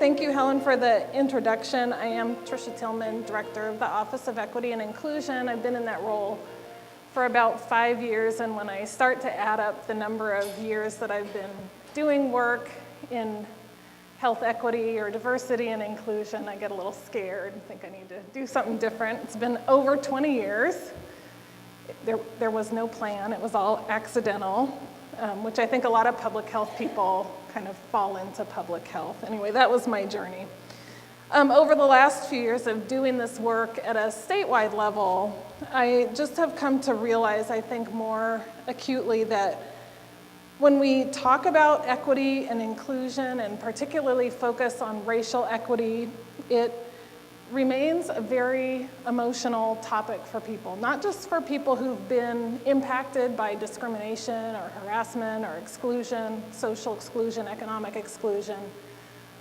Thank you, Helen, for the introduction. I am Tricia Tillman, Director of the Office of Equity and Inclusion. I've been in that role for about 5 years, and when I start to add up the number of years that I've been doing work in health equity or diversity and inclusion, I get a little scared and think I need to do something different. It's been over 20 years. There was no plan. It was all accidental, which I think a lot of public health people kind of fall into public health. Anyway, that was my journey. Over the last few years of doing this work at a statewide level, I just have come to realize, I think more acutely, that when we talk about equity and inclusion, and particularly focus on racial equity, it remains a very emotional topic for people, not just for people who've been impacted by discrimination or harassment or exclusion, social exclusion, economic exclusion,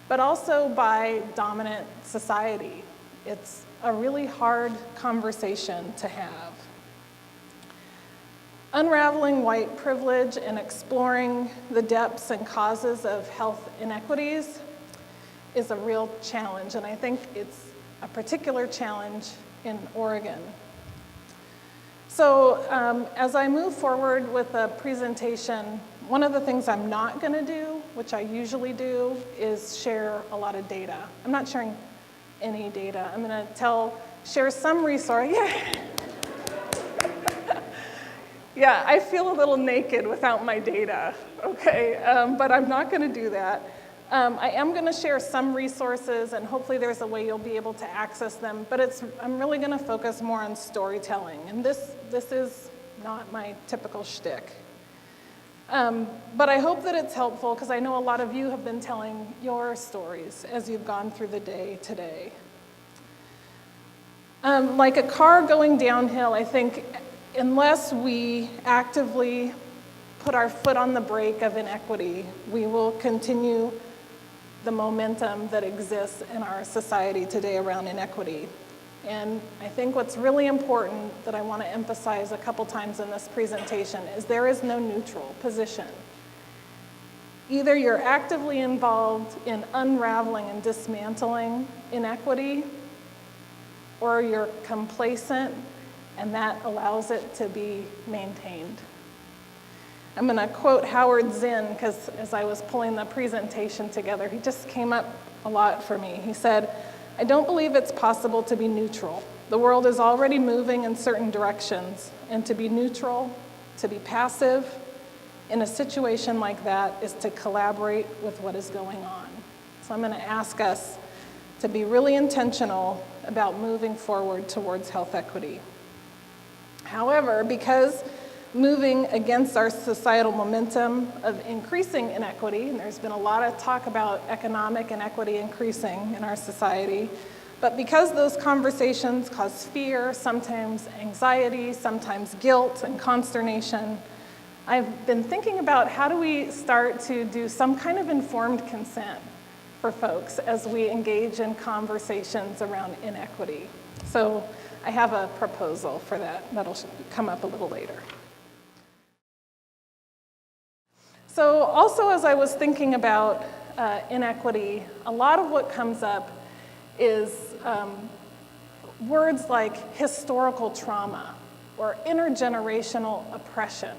but also by dominant society. It's a really hard conversation to have. Unraveling white privilege and exploring the depths and causes of health inequities is a real challenge, and I think it's a particular challenge in Oregon. So as I move forward with the presentation, one of the things I'm not going to do, which I usually do, is share a lot of data. I'm not sharing any data. I'm going to share some resource. Yeah, I feel a little naked without my data, okay? But I'm not going to do that. I am going to share some resources, and hopefully there's a way you'll be able to access them, but I'm really going to focus more on storytelling, and this is not my typical shtick. But I hope that it's helpful, because I know a lot of you have been telling your stories as you've gone through the day today. Like a car going downhill, I think unless we actively put our foot on the brake of inequity, we will continue the momentum that exists in our society today around inequity. And I think what's really important that I want to emphasize a couple times in this presentation is there is no neutral position. Either you're actively involved in unraveling and dismantling inequity, or you're complacent, and that allows it to be maintained. I'm going to quote Howard Zinn, because as I was pulling the presentation together, he just came up a lot for me. He said, "I don't believe it's possible to be neutral. The world is already moving in certain directions, and to be neutral, to be passive in a situation like that is to collaborate with what is going on." So I'm going to ask us to be really intentional about moving forward towards health equity. However, because moving against our societal momentum of increasing inequity, and there's been a lot of talk about economic inequity increasing in our society, but because those conversations cause fear, sometimes anxiety, sometimes guilt and consternation, I've been thinking about how do we start to do some kind of informed consent for folks as we engage in conversations around inequity. So I have a proposal for that. That'll come up a little later. So also, as I was thinking about inequity, a lot of what comes up is words like historical trauma or intergenerational oppression.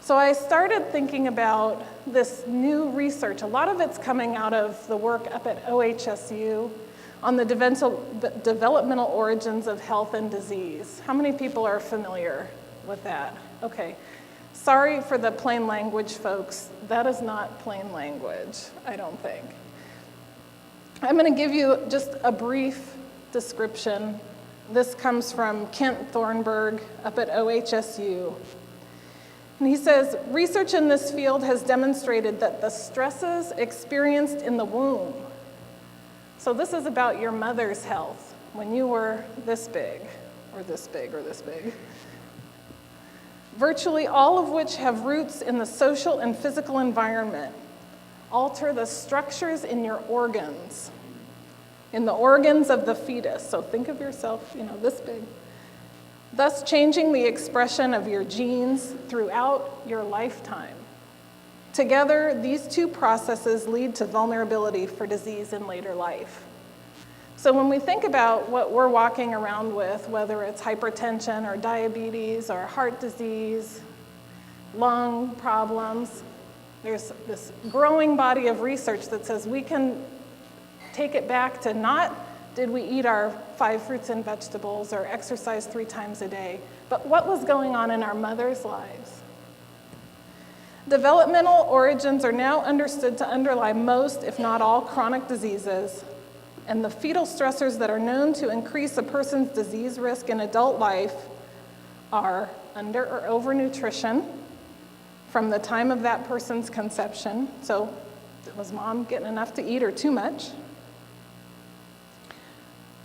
So I started thinking about this new research. A lot of it's coming out of the work up at OHSU on the developmental origins of health and disease. How many people are familiar with that? Okay. Sorry for the plain language folks. That is not plain language, I don't think. I'm going to give you just a brief description. This comes from Kent Thornburg up at OHSU. And he says, research in this field has demonstrated that the stresses experienced in the womb, so this is about your mother's health when you were this big, or this big, or this big, virtually all of which have roots in the social and physical environment, alter the structures in your organs, in the organs of the fetus. So think of yourself, this big. Thus changing the expression of your genes throughout your lifetime. Together, these two processes lead to vulnerability for disease in later life. So when we think about what we're walking around with, whether it's hypertension or diabetes or heart disease, lung problems, there's this growing body of research that says we can take it back to not did we eat our 5 fruits and vegetables or exercise 3 times a day, but what was going on in our mothers' lives. Developmental origins are now understood to underlie most, if not all, chronic diseases, and the fetal stressors that are known to increase a person's disease risk in adult life are under or overnutrition from the time of that person's conception. So was mom getting enough to eat or too much?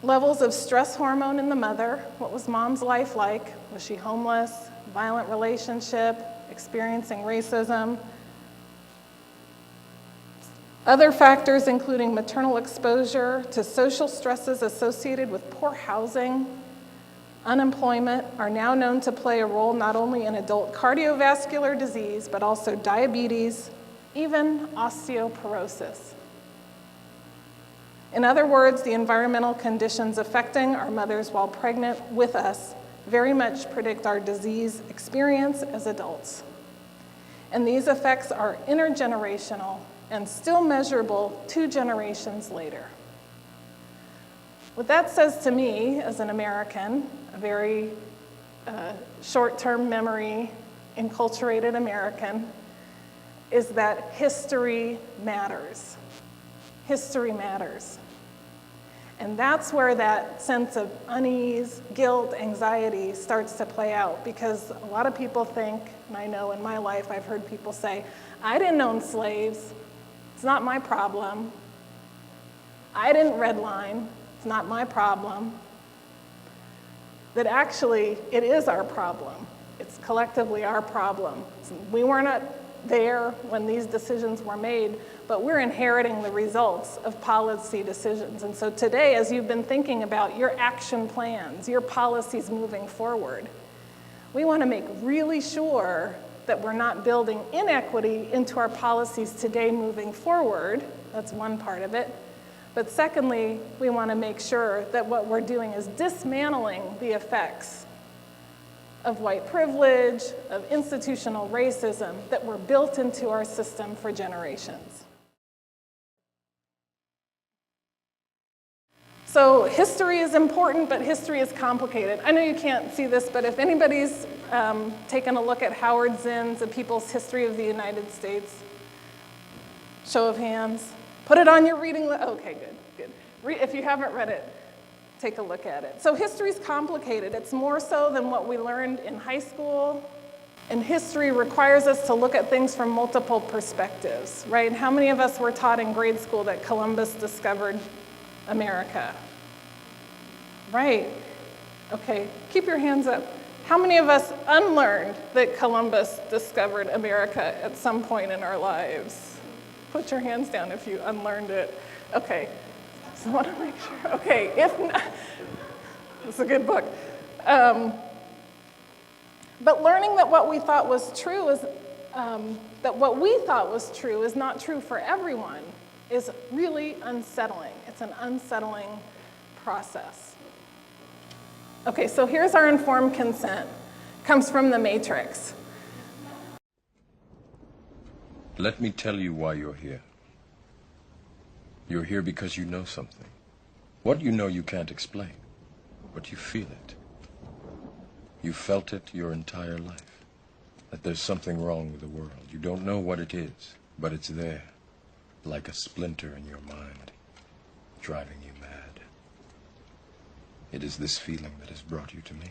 Levels of stress hormone in the mother. What was mom's life like? Was she homeless, violent relationship, experiencing racism? Other factors, including maternal exposure to social stresses associated with poor housing, unemployment, are now known to play a role not only in adult cardiovascular disease, but also diabetes, even osteoporosis. In other words, the environmental conditions affecting our mothers while pregnant with us very much predict our disease experience as adults. And these effects are intergenerational and still measurable 2 generations later. What that says to me as an American, a very short-term memory enculturated American, is that history matters. History matters. And that's where that sense of unease, guilt, anxiety starts to play out, because a lot of people think, and I know in my life I've heard people say, I didn't own slaves, it's not my problem. I didn't redline, it's not my problem. That actually it is our problem. It's collectively our problem. We were not there when these decisions were made, but we're inheriting the results of policy decisions. And so today, as you've been thinking about your action plans, your policies moving forward, we want to make really sure that we're not building inequity into our policies today moving forward. That's one part of it. But secondly, we want to make sure that what we're doing is dismantling the effects of white privilege, of institutional racism that were built into our system for generations. So history is important, but history is complicated. I know you can't see this, but if anybody's taken a look at Howard Zinn's A People's History of the United States, show of hands, put it on your reading list. Okay, good. If you haven't read it, take a look at it. So history's complicated. It's more so than what we learned in high school. And history requires us to look at things from multiple perspectives, right? How many of us were taught in grade school that Columbus discovered America? Right. Okay, keep your hands up. How many of us unlearned that Columbus discovered America at some point in our lives? Put your hands down if you unlearned it. Okay, so I want to make sure. Okay, if not, it's a good book. But learning that what we thought was true is not true for everyone is really unsettling. It's an unsettling process. Okay, so here's our informed consent. Comes from the Matrix. Let me tell you why you're here. You're here because you know something. What you know you can't explain, but you feel it. You felt it your entire life, that there's something wrong with the world. You don't know what it is, but it's there, like a splinter in your mind, driving you mad. It is this feeling that has brought you to me.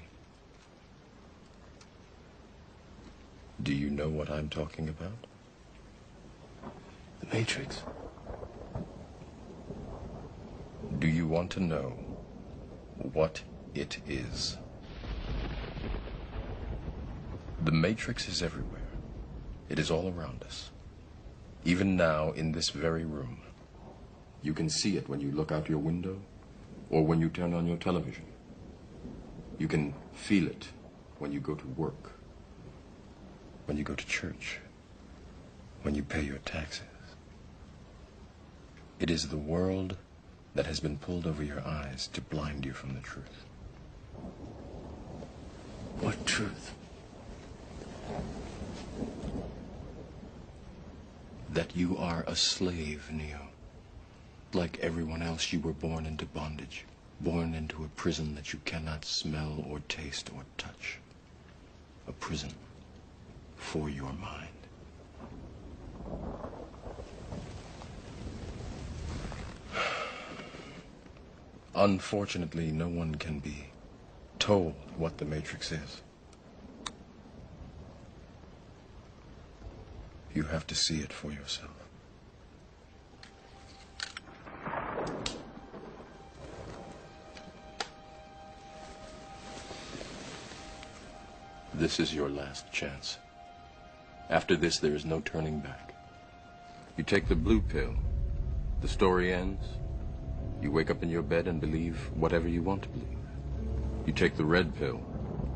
Do you know what I'm talking about? The Matrix. Do you want to know what it is? The Matrix is everywhere. It is all around us. Even now, in this very room. You can see it when you look out your window or when you turn on your television. You can feel it when you go to work, when you go to church, when you pay your taxes. It is the world that has been pulled over your eyes to blind you from the truth. What truth? That you are a slave, Neo. Like everyone else, you were born into bondage, born into a prison that you cannot smell or taste or touch. A prison for your mind. Unfortunately, no one can be told what the Matrix is. You have to see it for yourself. This is your last chance. After this, there is no turning back. You take the blue pill. The story ends. You wake up in your bed and believe whatever you want to believe. You take the red pill.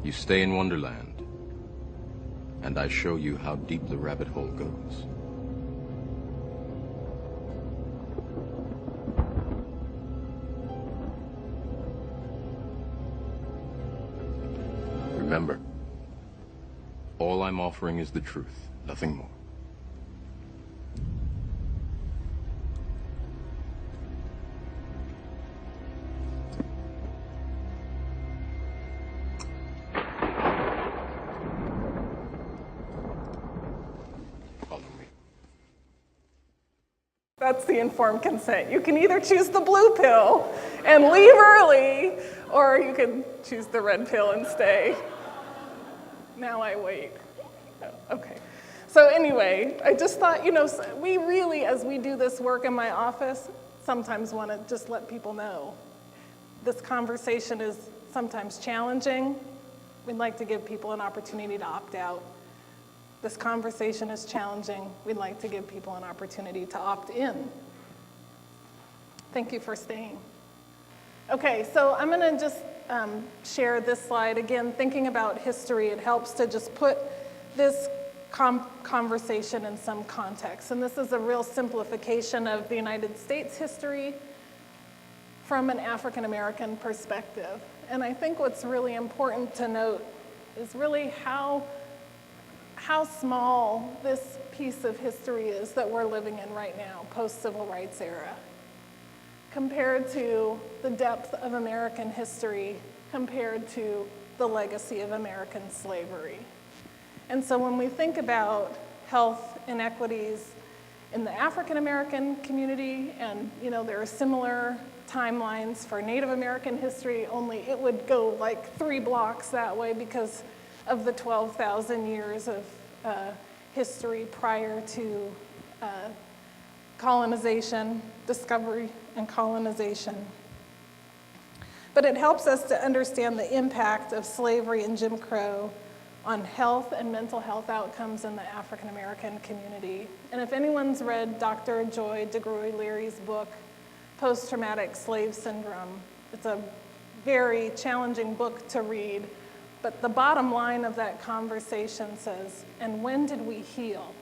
You stay in Wonderland. And I show you how deep the rabbit hole goes. Remember, all I'm offering is the truth, nothing more. Follow me. That's the informed consent. You can either choose the blue pill and leave early, or you can choose the red pill and stay. Now I wait. Oh, okay. So anyway, I just thought, we really, as we do this work in my office, sometimes want to just let people know. This conversation is sometimes challenging. We'd like to give people an opportunity to opt out. This conversation is challenging. We'd like to give people an opportunity to opt in. Thank you for staying. Okay, so I'm going to just share this slide. Again, thinking about history, it helps to just put this conversation in some context. And this is a real simplification of the United States history from an African American perspective. And I think what's really important to note is really how small this piece of history is that we're living in right now, post-civil rights era, compared to the depth of American history, compared to the legacy of American slavery. And so when we think about health inequities in the African American community, and there are similar timelines for Native American history, only it would go like 3 blocks that way because of the 12,000 years of history prior to colonization, discovery, and colonization. But it helps us to understand the impact of slavery and Jim Crow on health and mental health outcomes in the African American community. And if anyone's read Dr. Joy DeGruy-Leary's book, Post-Traumatic Slave Syndrome, it's a very challenging book to read, but the bottom line of that conversation says, and when did we heal?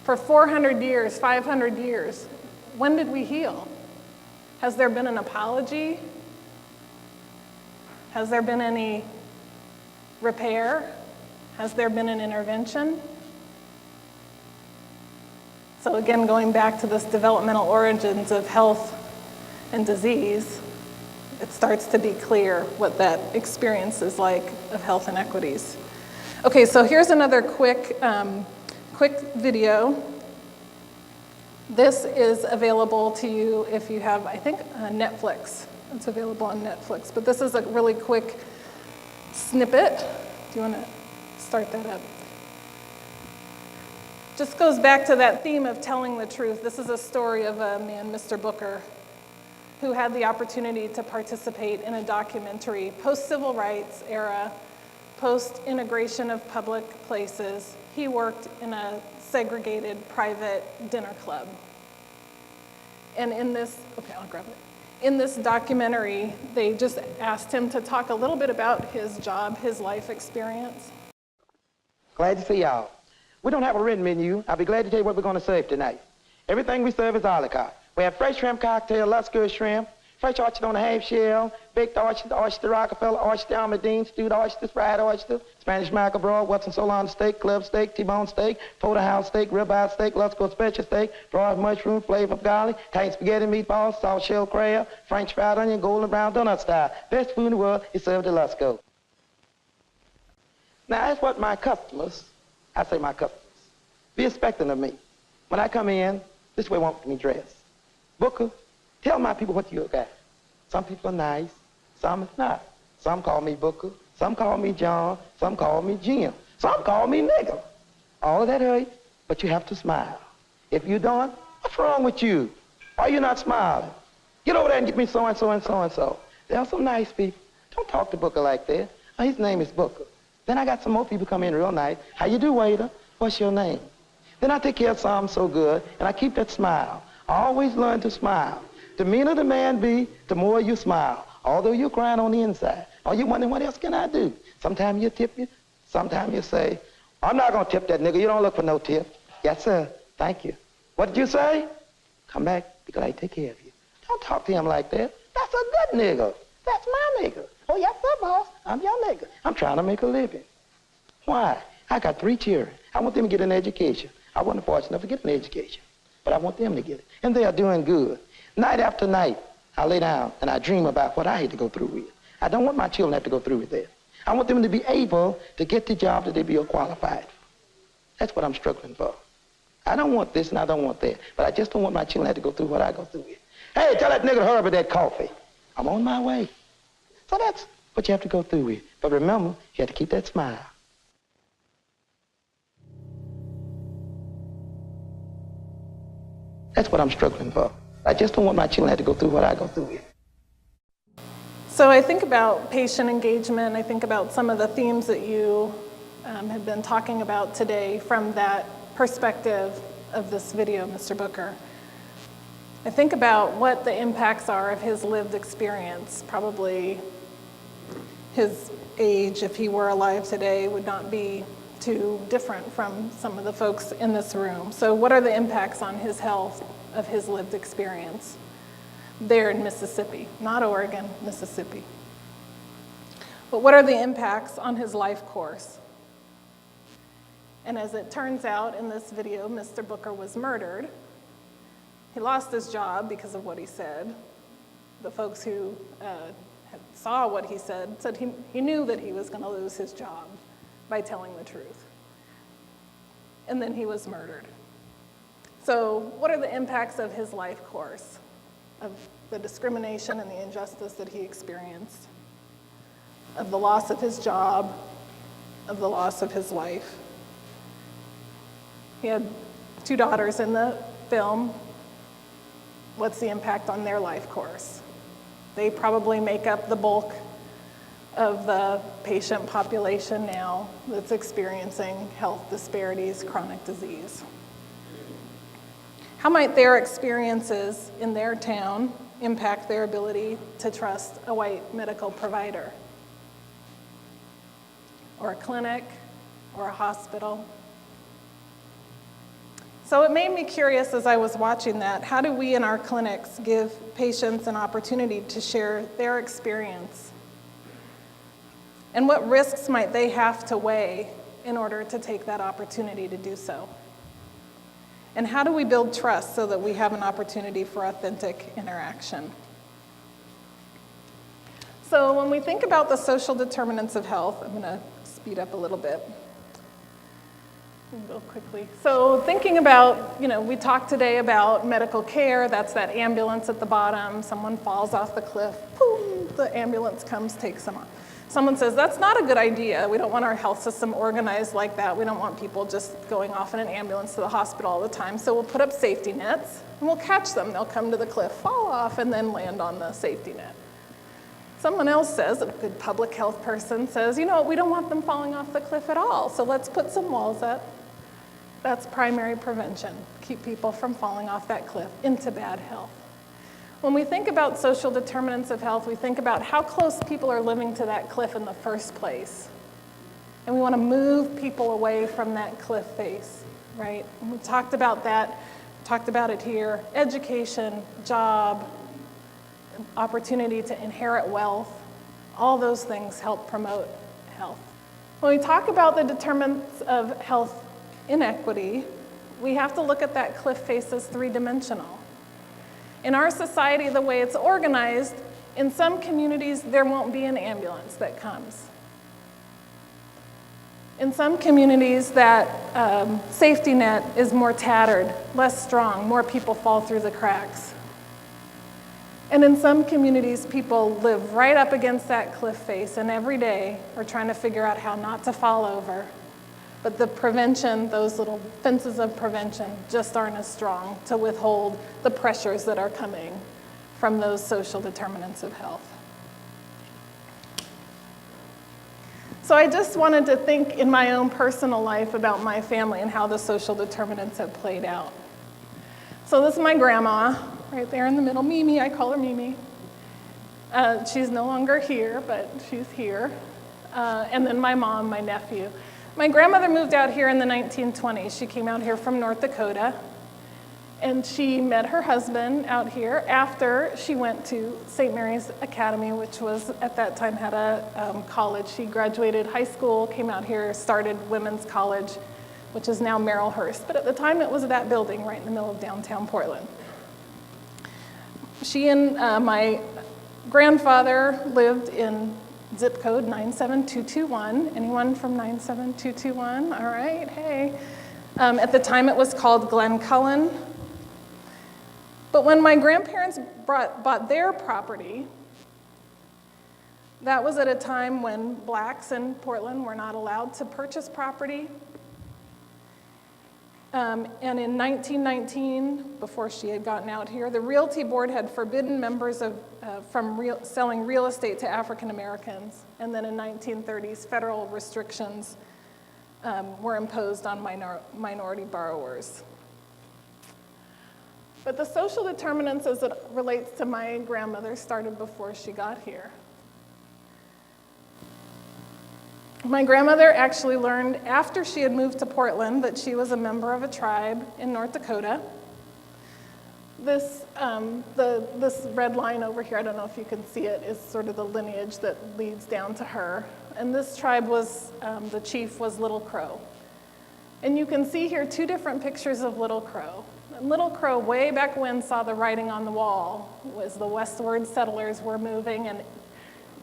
For 400 years, 500 years, when did we heal? Has there been an apology? Has there been any repair? Has there been an intervention? So again, going back to this developmental origins of health and disease, it starts to be clear what that experience is like of health inequities. Okay, so here's another quick video. This is available to you if you have, I think, Netflix. It's available on Netflix, but this is a really quick snippet. Do you want to start that up? Just goes back to that theme of telling the truth. This is a story of a man, Mr. Booker, who had the opportunity to participate in a documentary, post-civil rights era, post-integration of public places. He worked in a segregated private dinner club. And in this, okay, I'll grab it. In this documentary, they just asked him to talk a little bit about his job, his life experience. Glad to see y'all. We don't have a written menu. I'll be glad to tell you what we're going to serve tonight. Everything we serve is a la carte. We have fresh shrimp cocktail, Lusco shrimp, fresh oyster on a half shell, baked oyster, oyster Rockefeller, oyster Almadine, stewed oysters, fried oyster, Spanish mackerel, Watson Solon steak, club steak, T-bone steak, porterhouse steak, ribeye steak, Lusco special steak, broiled mushroom, flavor of garlic, Italian spaghetti meatballs, salt shell crab, French fried onion, golden brown donut style. Best food in the world is served at Lusco. Now, that's what my customers, I say my customers, be expecting of me. When I come in, this way want me dressed. Booker, tell my people what you got. Some people are nice, some is not. Some call me Booker, some call me John, some call me Jim, some call me nigger. All of that hurts, but you have to smile. If you don't, what's wrong with you? Why are you not smiling? Get over there and get me so-and-so and so-and-so. There are some nice people. Don't talk to Booker like that. His name is Booker. Then I got some more people come in real nice. How you do, waiter? What's your name? Then I take care of some so good, and I keep that smile. I always learn to smile. The meaner the man be, the more you smile. Although you're crying on the inside. Or you wondering, what else can I do? Sometimes you tip you. Sometimes you say, I'm not going to tip that nigga. You don't look for no tip. Yes, sir. Thank you. What did you say? Come back because I take care of you. Don't talk to him like that. That's a good nigga. That's my nigga. Oh, yes, sir, boss. I'm your nigga. I'm trying to make a living. Why? I got 3 children. I want them to get an education. I wasn't fortunate enough to get an education, but I want them to get it. And they are doing good. Night after night, I lay down and I dream about what I had to go through with. I don't want my children to have to go through with that. I want them to be able to get the job that they be qualified for. That's what I'm struggling for. I don't want this and I don't want that, but I just don't want my children to have to go through what I go through with. Hey, tell that nigga to hurry with that coffee. I'm on my way. So that's what you have to go through with. But remember, you have to keep that smile. That's what I'm struggling for. I just don't want my children to have to go through what I go through with. So I think about patient engagement. I think about some of the themes that you have been talking about today from that perspective of this video, Mr. Booker. I think about what the impacts are of his lived experience. Probably his age, if he were alive today, would not be too different from some of the folks in this room. So what are the impacts on his health of his lived experience there in Mississippi? Not Oregon, Mississippi. But what are the impacts on his life course? And as it turns out in this video, Mr. Booker was murdered. He lost his job because of what he said. The folks who saw what he said he knew that he was going to lose his job by telling the truth. And then he was murdered. So what are the impacts of his life course, of the discrimination and the injustice that he experienced, of the loss of his job, of the loss of his life? He had 2 daughters in the film. What's the impact on their life course? They probably make up the bulk of the patient population now that's experiencing health disparities, chronic disease. How might their experiences in their town impact their ability to trust a white medical provider, or a clinic, or a hospital? So it made me curious as I was watching that, how do we in our clinics give patients an opportunity to share their experience? And what risks might they have to weigh in order to take that opportunity to do so? And how do we build trust so that we have an opportunity for authentic interaction? So when we think about the social determinants of health, I'm going to speed up a little bit. Go quickly. So thinking about, we talked today about medical care. That's that ambulance at the bottom. Someone falls off the cliff. Boom, the ambulance comes, takes them on. Someone says, that's not a good idea. We don't want our health system organized like that. We don't want people just going off in an ambulance to the hospital all the time. So we'll put up safety nets and we'll catch them. They'll come to the cliff, fall off, and then land on the safety net. Someone else says, a good public health person says, we don't want them falling off the cliff at all. So let's put some walls up. That's primary prevention. Keep people from falling off that cliff into bad health. When we think about social determinants of health, we think about how close people are living to that cliff in the first place. And we want to move people away from that cliff face, right? And we talked about that, talked about it here. Education, job, opportunity to inherit wealth, all those things help promote health. When we talk about the determinants of health inequity, we have to look at that cliff face as three-dimensional. In our society, the way it's organized, in some communities, there won't be an ambulance that comes. In some communities, that safety net is more tattered, less strong, more people fall through the cracks. And in some communities, people live right up against that cliff face, and every day are trying to figure out how not to fall over. But the prevention, those little fences of prevention, just aren't as strong to withhold the pressures that are coming from those social determinants of health. So I just wanted to think in my own personal life about my family and how the social determinants have played out. So this is my grandma, right there in the middle, Mimi, I call her Mimi. She's no longer here, but she's here. And then my mom, my nephew. My grandmother moved out here in the 1920s. She came out here from North Dakota. And she met her husband out here after she went to St. Mary's Academy, which was at that time had a college. She graduated high school, came out here, started women's college, which is now Merrillhurst. But at the time it was that building right in the middle of downtown Portland. She and my grandfather lived in zip code 97221. Anyone from 97221? All right, hey. At the time it was called Glen Cullen. But when my grandparents bought their property, that was at a time when blacks in Portland were not allowed to purchase property. And in 1919, before she had gotten out here, the Realty Board had forbidden members from selling real estate to African Americans. And then in 1930s, federal restrictions were imposed on minority borrowers. But the social determinants as it relates to my grandmother started before she got here. My grandmother actually learned after she had moved to Portland that she was a member of a tribe in North Dakota. This red line over here, I don't know if you can see it, is sort of the lineage that leads down to her. And this tribe was, the chief was Little Crow. And you can see here two different pictures of Little Crow. Little Crow, way back when, saw the writing on the wall, was the westward settlers were moving, and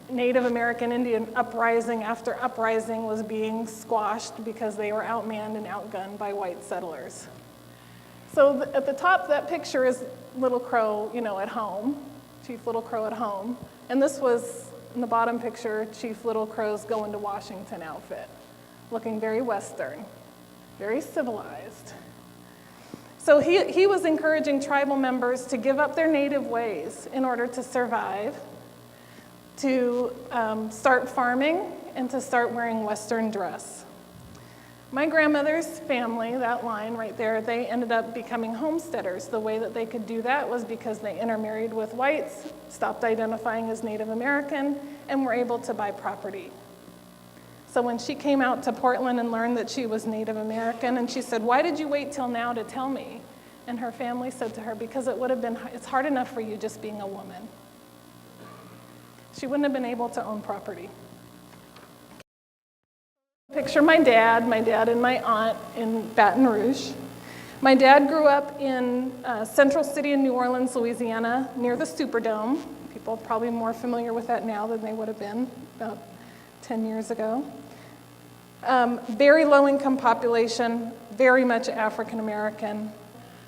Native American Indian uprising after uprising was being squashed because they were outmanned and outgunned by white settlers. So at the top, that picture is Little Crow, at home, Chief Little Crow at home. And this was, in the bottom picture, Chief Little Crow's going to Washington outfit, looking very Western, very civilized. So he was encouraging tribal members to give up their native ways in order to survive, to start farming, and to start wearing Western dress. My grandmother's family, that line right there, they ended up becoming homesteaders. The way that they could do that was because they intermarried with whites, stopped identifying as Native American, and were able to buy property. So when she came out to Portland and learned that she was Native American, and she said, "Why did you wait till now to tell me?" And her family said to her, "Because it's hard enough for you just being a woman." She wouldn't have been able to own property. Picture my dad and my aunt in Baton Rouge. My dad grew up in Central City in New Orleans, Louisiana, near the Superdome. People are probably more familiar with that now than they would have been about 10 years ago. Very low income population, very much African American.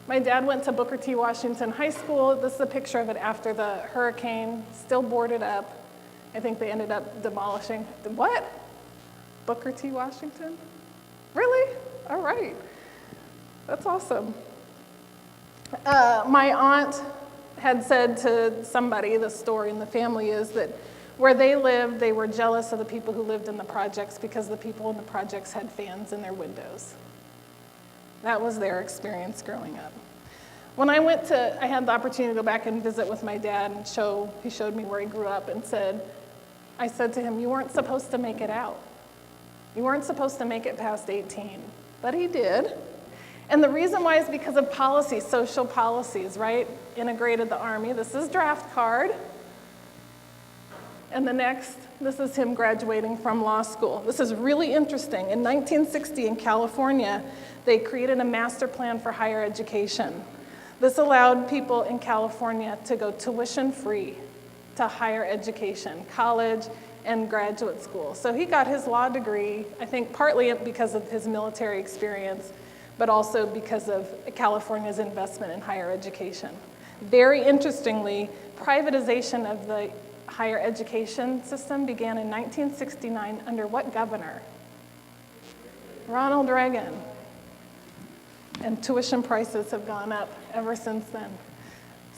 My dad went to Booker T. Washington High School. This is a picture of it after the hurricane, still boarded up. I think they ended up demolishing. What? Booker T. Washington? Really? All right. That's awesome. My aunt had said to somebody, the story in the family is that where they lived, they were jealous of the people who lived in the projects because the people in the projects had fans in their windows. That was their experience growing up. When I had the opportunity to go back and visit with my dad and he showed me where he grew up and I said to him, "You weren't supposed to make it out. You weren't supposed to make it past 18, but he did. And the reason why is because of policy, social policies, right? Integrated the Army. This is draft card. And the next, this is him graduating from law school. This is really interesting. In 1960 in California, they created a master plan for higher education. This allowed people in California to go tuition-free to higher education, college and graduate school. So he got his law degree, I think partly because of his military experience, but also because of California's investment in higher education. Very interestingly, privatization of the higher education system began in 1969 under what governor? Ronald Reagan. And tuition prices have gone up ever since then.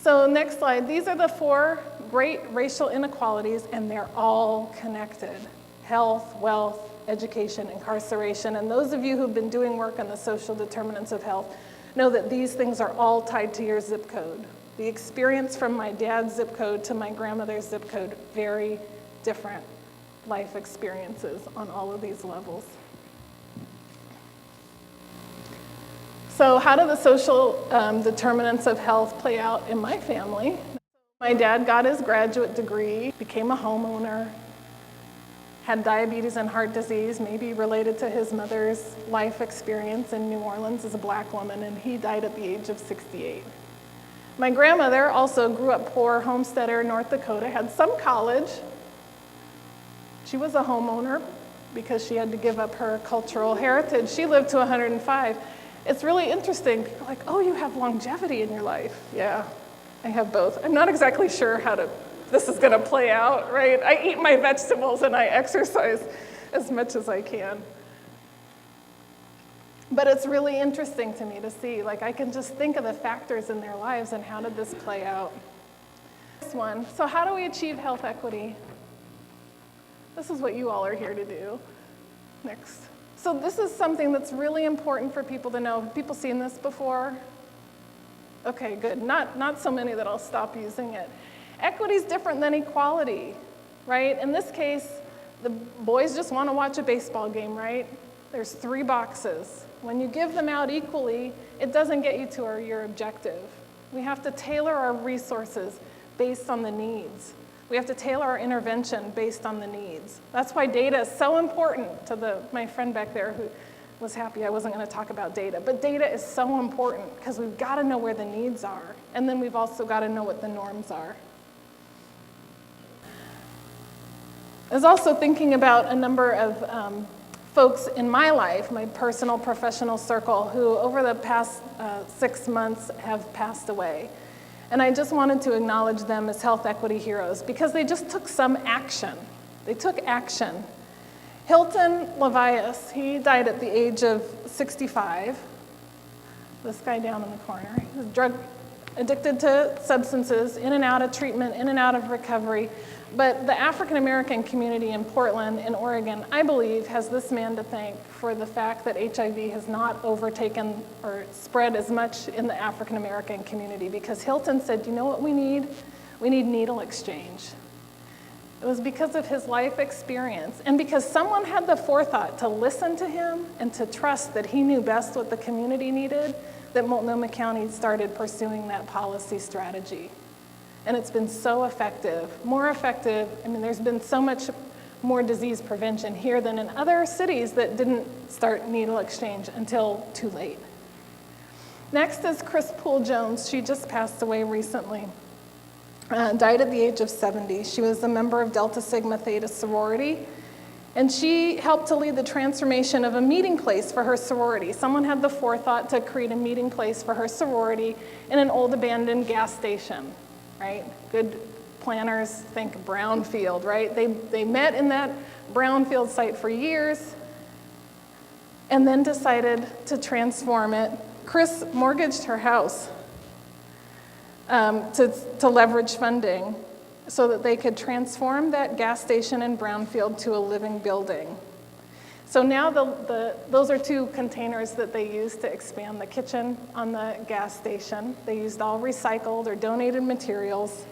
So next slide, these are the 4 great racial inequalities, and they're all connected. Health, wealth, education, incarceration, and those of you who've been doing work on the social determinants of health know that these things are all tied to your zip code. The experience from my dad's zip code to my grandmother's zip code, very different life experiences on all of these levels. So how do the social determinants of health play out in my family? My dad got his graduate degree, became a homeowner, had diabetes and heart disease, maybe related to his mother's life experience in New Orleans as a black woman, and he died at the age of 68. My grandmother also grew up poor, homesteader, North Dakota, had some college. She was a homeowner because she had to give up her cultural heritage. She lived to 105. It's really interesting, like, oh, you have longevity in your life. Yeah, I have both. I'm not exactly sure how this is gonna play out, right? I eat my vegetables and I exercise as much as I can. But it's really interesting to me to see, like, I can just think of the factors in their lives and how did this play out. This one, so how do we achieve health equity? This is what you all are here to do. Next. So this is something that's really important for people to know. Have people seen this before? Okay, good. Not so many that I'll stop using it. Equity is different than equality, right? In this case, the boys just want to watch a baseball game, right? There's 3 boxes. When you give them out equally, it doesn't get you to your objective. We have to tailor our resources based on the needs. We have to tailor our intervention based on the needs. That's why data is so important to my friend back there who was happy I wasn't going to talk about data. But data is so important because we've got to know where the needs are. And then we've also got to know what the norms are. I was also thinking about a number of folks in my life, my personal professional circle, who over the past 6 months have passed away. And I just wanted to acknowledge them as health equity heroes because they just took some action. They took action. Hilton Levias, he died at the age of 65. This guy down in the corner. He was drug addicted to substances, in and out of treatment, in and out of recovery. But the African American community in Portland, in Oregon, I believe, has this man to thank for the fact that HIV has not overtaken or spread as much in the African American community, because Hilton said, you know what we need? We need needle exchange. It was because of his life experience and because someone had the forethought to listen to him and to trust that he knew best what the community needed, that Multnomah County started pursuing that policy strategy. And it's been so effective, more effective. I mean, there's been so much more disease prevention here than in other cities that didn't start needle exchange until too late. Next is Chris Poole-Jones. She just passed away recently. Died at the age of 70. She was a member of Delta Sigma Theta sorority, and she helped to lead the transformation of a meeting place for her sorority. Someone had the forethought to create a meeting place for her sorority in an old abandoned gas station. Right? Good planners think brownfield, right? They met in that brownfield site for years and then decided to transform it. Chris mortgaged her house to leverage funding so that they could transform that gas station in brownfield to a living building. So now those are 2 containers that they used to expand the kitchen on the gas station. They used all recycled or donated materials.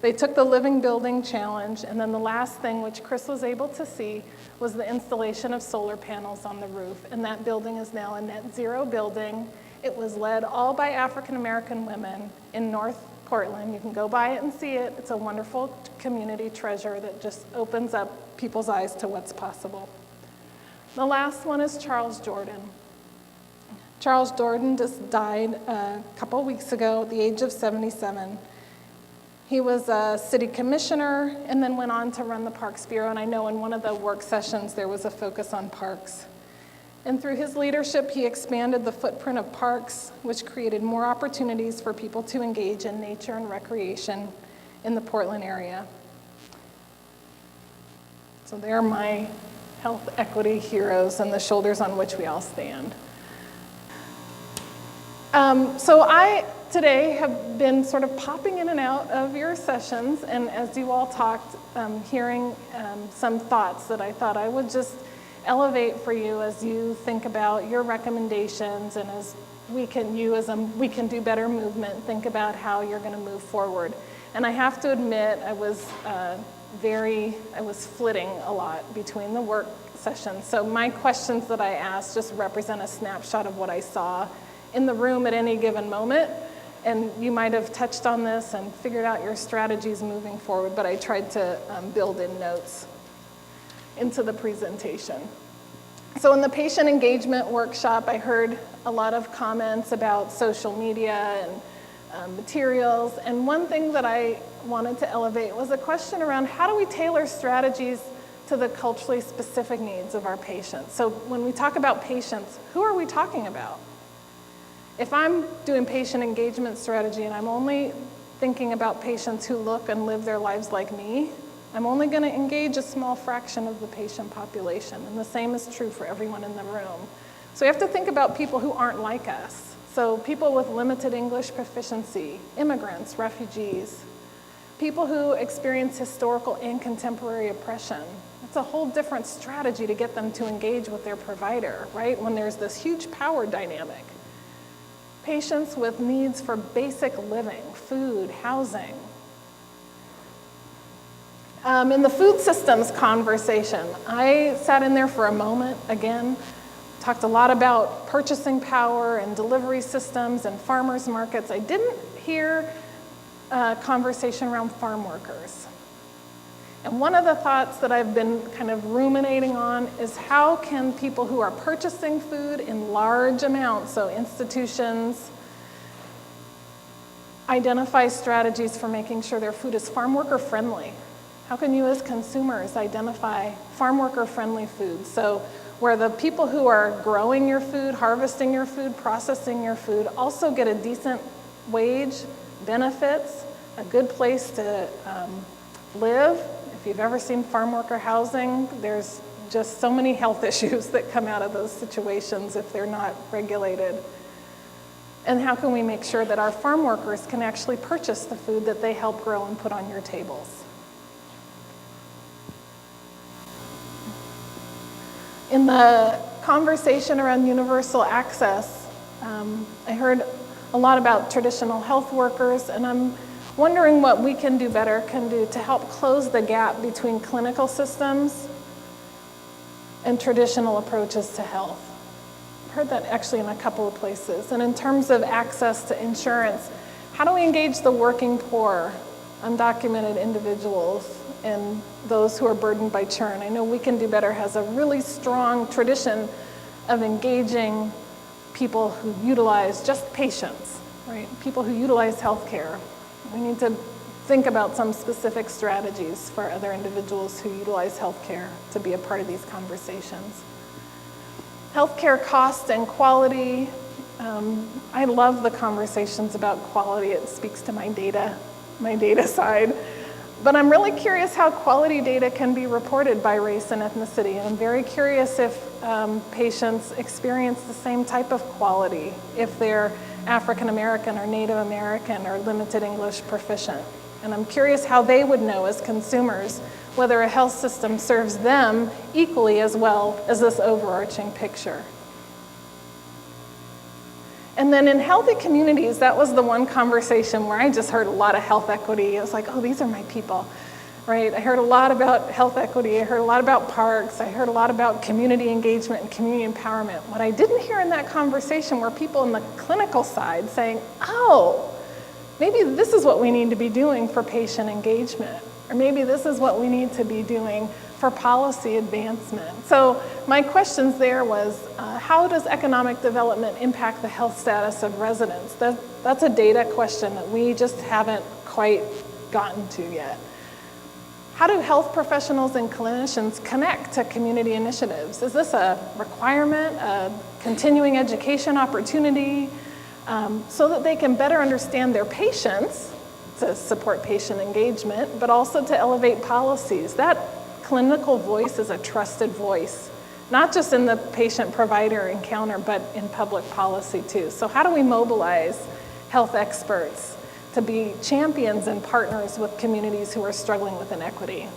They took the Living Building Challenge, and then the last thing, which Chris was able to see, was the installation of solar panels on the roof. And that building is now a net zero building. It was led all by African American women in North Portland. You can go by it and see it. It's a wonderful community treasure that just opens up people's eyes to what's possible. The last one is Charles Jordan. Charles Jordan just died a couple weeks ago at the age of 77. He was a city commissioner and then went on to run the Parks Bureau, and I know in one of the work sessions there was a focus on parks. And through his leadership, he expanded the footprint of parks, which created more opportunities for people to engage in nature and recreation in the Portland area. So they're my health equity heroes and the shoulders on which we all stand. So I today have been sort of popping in and out of your sessions, and as you all talked, hearing some thoughts that I thought I would just elevate for you as you think about your recommendations, and as we can, We Can Do Better movement, think about how you're going to move forward. And I have to admit, I was flitting a lot between the work sessions. So my questions that I asked just represent a snapshot of what I saw in the room at any given moment. And you might have touched on this and figured out your strategies moving forward, but I tried to build in notes into the presentation. So in the patient engagement workshop, I heard a lot of comments about social media and materials. And one thing that I wanted to elevate was a question around how do we tailor strategies to the culturally specific needs of our patients? So when we talk about patients, who are we talking about? If I'm doing patient engagement strategy and I'm only thinking about patients who look and live their lives like me, I'm only going to engage a small fraction of the patient population, and the same is true for everyone in the room. So we have to think about people who aren't like us. So people with limited English proficiency, immigrants, refugees, people who experience historical and contemporary oppression. It's a whole different strategy to get them to engage with their provider, right? When there's this huge power dynamic. Patients with needs for basic living, food, housing. In the food systems conversation, I sat in there for a moment, again, talked a lot about purchasing power and delivery systems and farmers markets. I didn't hear a conversation around farm workers. And one of the thoughts that I've been kind of ruminating on is how can people who are purchasing food in large amounts, so institutions, identify strategies for making sure their food is farm worker friendly? How can you as consumers identify farm worker friendly food? So where the people who are growing your food, harvesting your food, processing your food also get a decent wage, benefits, a good place to live. If you've ever seen farm worker housing, there's just so many health issues that come out of those situations if they're not regulated. And how can we make sure that our farm workers can actually purchase the food that they help grow and put on your tables? In the conversation around universal access, I heard a lot about traditional health workers, and I'm wondering what we can do better to help close the gap between clinical systems and traditional approaches to health. I've heard that actually in a couple of places. And in terms of access to insurance, how do we engage the working poor, undocumented individuals, and those who are burdened by churn? I know We Can Do Better has a really strong tradition of engaging people who utilize just patients, right? People who utilize healthcare. We need to think about some specific strategies for other individuals who utilize healthcare to be a part of these conversations. Healthcare cost and quality. I love the conversations about quality. It speaks to my data side. But I'm really curious how quality data can be reported by race and ethnicity. And I'm very curious if patients experience the same type of quality if they're African American or Native American or limited English proficient. And I'm curious how they would know as consumers whether a health system serves them equally as well as this overarching picture. And then in healthy communities, that was the one conversation where I just heard a lot of health equity. I was like, oh, these are my people, right? I heard a lot about health equity. I heard a lot about parks. I heard a lot about community engagement and community empowerment. What I didn't hear in that conversation were people in the clinical side saying, oh, maybe this is what we need to be doing for patient engagement, or maybe this is what we need to be doing for policy advancement. So my questions there was, how does economic development impact the health status of residents? That's a data question that we just haven't quite gotten to yet. How do health professionals and clinicians connect to community initiatives? Is this a requirement, a continuing education opportunity, so that they can better understand their patients, to support patient engagement, but also to elevate policies? That clinical voice is a trusted voice, not just in the patient-provider encounter, but in public policy too. So how do we mobilize health experts to be champions and partners with communities who are struggling with inequity?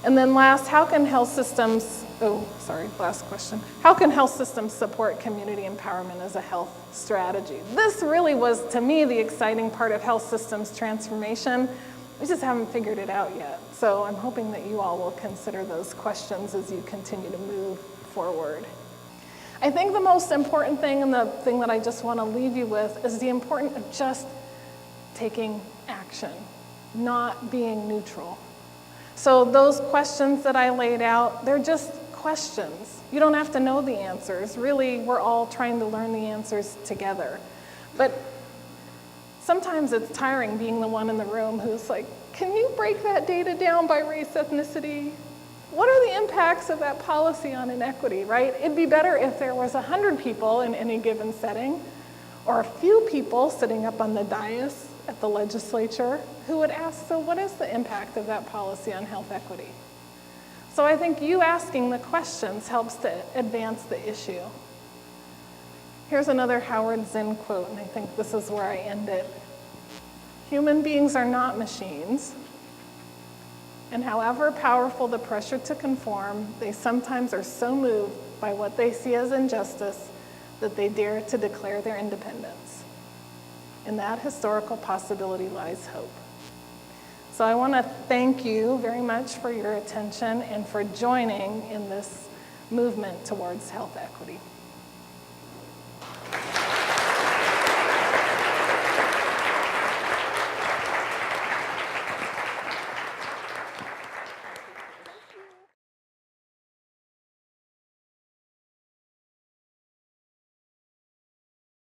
And then last, how can health systems, last question. How can health systems support community empowerment as a health strategy? This really was, to me, the exciting part of health systems transformation. We just haven't figured it out yet. So I'm hoping that you all will consider those questions as you continue to move forward. I think the most important thing, and the thing that I just want to leave you with, is the importance of just taking action, not being neutral. So those questions that I laid out, they're just questions. You don't have to know the answers. Really, we're all trying to learn the answers together. But sometimes it's tiring being the one in the room who's like, can you break that data down by race, ethnicity? What are the impacts of that policy on inequity, right? It'd be better if there was 100 people in any given setting, or a few people sitting up on the dais at the legislature who would ask, so what is the impact of that policy on health equity? So I think you asking the questions helps to advance the issue. Here's another Howard Zinn quote, and I think this is where I end it. Human beings are not machines, and however powerful the pressure to conform, they sometimes are so moved by what they see as injustice that they dare to declare their independence. In that historical possibility lies hope. So I want to thank you very much for your attention and for joining in this movement towards health equity.